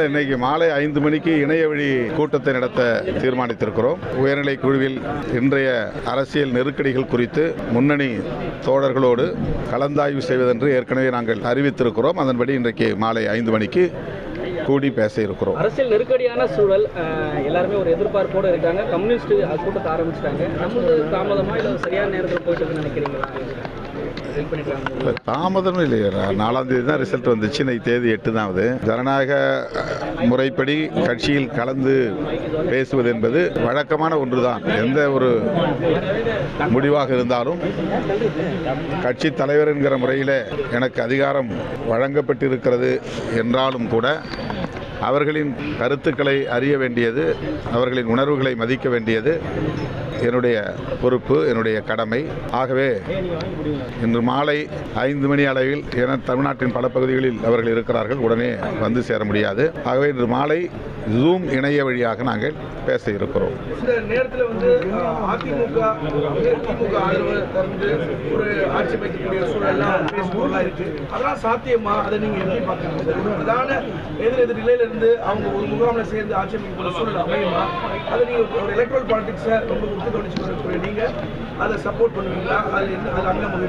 இன்னைக்கு மாலை 5 மணிக்கு இணைய வழி கூட்டத்தை நடத்த தீர்மானித்திருக்கிறோம். உயர்நிலை குழுவில் இன்றைய அரசியல் நெருக்கடிகள் குறித்து முன்னணி தோழர்களோடு கலந்தாய்வு செய்வதென்று ஏற்கனவே நாங்கள் அறிவித்திருக்கிறோம். அதன்படி இன்றைக்கு மாலை 5 மணிக்கு கூடி பேச இருக்கிறோம். அரசியல் நெருக்கடியான சூழல், எல்லாருமே ஒரு எதிர்பார்ப்போடு இருக்காங்க. கம்யூனிஸ்ட் கூட்டத்தை ஆரம்பிச்சிட்டாங்க. நமக்கு தாமதமா இல்லை சரியான நேரத்தில் போயிட்டு நினைக்கிறீங்களா? தாமதம் இல்லையா, 4ஆம் தேதி தான் ரிசல்ட் வந்துச்சு. இன்னைக்கு தேதி 8 தான் ஆகுது. ஜனநாயக முறைப்படி கட்சியில் கலந்து பேசுவது என்பது வழக்கமான ஒன்றுதான். எந்த ஒரு முடிவாக இருந்தாலும் கட்சி தலைவர் என்கிற முறையில் எனக்கு அதிகாரம் வழங்கப்பட்டிருக்கிறது என்றாலும் கூட அவர்களின் கருத்துக்களை அறிய வேண்டியது, அவர்களின் உணர்வுகளை மதிக்க வேண்டியது என்னுடைய பொறுப்பு, என்னுடைய கடமை. ஆகவே இன்று மாலை 5 மணி அளவில் என தமிழ்நாட்டின் பல பகுதிகளில் அவர்கள் இருக்கிறார்கள், உடனே வந்து சேர முடியாது. ஆகவே இன்று மாலை ஜூம் இணைய வழியாக நாங்கள் பேச இருக்கிறோம். இந்த நேரத்தில் வந்து அதிமுக ஆதரவு தந்து ஒரு ஆட்சி அமைக்கக்கூடிய சூழல்லாம் பேசுபொருளாக இருக்கு. அதெல்லாம் சாத்தியமா? அதை நீங்க எப்படி பார்க்கறீங்க? ஒரு பிரதான எதிர் நிலையிலிருந்து அவங்க ஒரு முகாமில் சேர்ந்து ஆட்சி அமைக்கக்கூடிய சூழல் அமையுமா? அதை நீங்க ஒரு எலக்ட்ரல் பாலிடிக்ஸை ரொம்ப முக்கிய கவனிச்சு வரக்கூடிய நீங்க அதை சப்போர்ட் பண்ணுவீங்களா? அது அங்கம்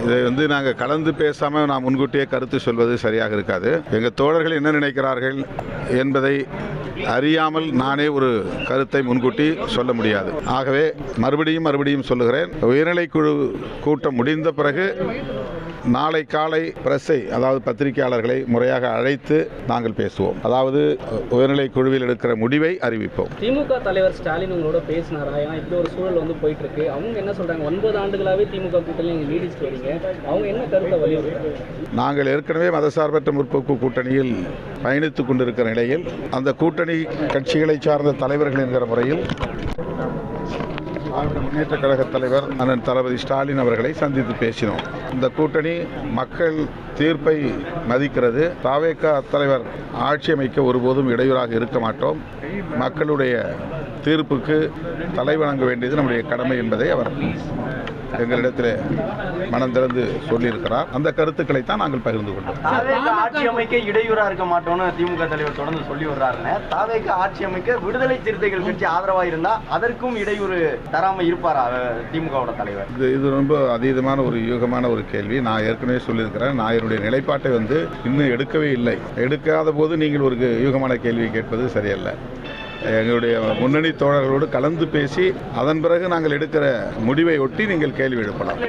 இதை வந்து நாங்கள் கலந்து பேசாமல் நான் முன்கூட்டியே கருத்து சொல்வது சரியாக இருக்காது. எங்கள் தோழர்கள் என்ன நினைக்கிறார்கள் என்பதை அறியாமல் நானே ஒரு கருத்தை முன்கூட்டி சொல்ல முடியாது. ஆகவே மறுபடியும் சொல்லுகிறேன், உயர்நிலைக்குழு கூட்டம் முடிந்த பிறகு நாளை காலை பிரஸை, அதாவது பத்திரிகையாளர்களை முறையாக அழைத்து நாங்கள் பேசுவோம். அதாவது உயர்நிலை குழுவில் எடுக்கிற முடிவை அறிவிப்போம். திமுக தலைவர் ஸ்டாலின் உங்களோட பேசினாரா? ஏன்னா இப்படி ஒரு சூழல் வந்து போயிட்டு இருக்கு. அவங்க என்ன சொல்றாங்க? 9 ஆண்டுகளாவே திமுக கூட்டணி நீங்க நீடிச்சுட்டு வரீங்க. அவங்க என்ன கருத்தை வலியுறுத்துறாங்க? நாங்கள் ஏற்கனவே மதசார்பற்ற முற்போக்கு கூட்டணியில் பயணித்துக் கொண்டிருக்கிற நிலையில் அந்த கூட்டணி கட்சிகளை சார்ந்த தலைவர்கள் என்கிற முறையில் திராவிட முன்னேற்ற கழக தலைவர் அண்ணன் தளபதி ஸ்டாலின் அவர்களை சந்தித்து பேசினோம். இந்த கூட்டணி மக்கள் தீர்ப்பை மதிக்கிறது. தவேக தலைவர் ஆட்சி அமைக்க ஒருபோதும் இடையூறாக இருக்க மாட்டோம். மக்களுடைய தீர்ப்புக்கு தலைவணங்க வேண்டியது நம்முடைய கடமை என்பதை அவர் எங்களிடத்தில் மனம் திறந்து சொல்லியிருக்கிறார். அந்த கருத்துக்களை தான் நாங்கள் பகிர்ந்து கொண்டோம். ஆட்சி அமைக்க இடையூறா இருக்க மாட்டோம்னு திமுக தலைவர் தொடர்ந்து சொல்லி வர்றாருன்னு, தாவேக ஆட்சி அமைக்க விடுதலை சிறுத்தைகள் கட்சி ஆதரவாக இருந்தா அதற்கும் இடையூறு தராம இருப்பாரா திமுகவோட தலைவர்? இது ரொம்ப அதீதமான ஒரு யூகமான ஒரு கேள்வி. நான் ஏற்கனவே சொல்லியிருக்கிறேன், நான் என்னுடைய நிலைப்பாட்டை வந்து இன்னும் எடுக்கவே இல்லை. எடுக்காத போது நீங்கள் ஒரு யூகமான கேள்வி கேட்பது சரியல்ல. எங்களுடைய முன்னணி தோழர்களோடு கலந்து பேசி அதன் பிறகு நாங்கள் எடுக்கிற முடிவை ஒட்டி நீங்கள் கேள்வி எழுப்பலாம்.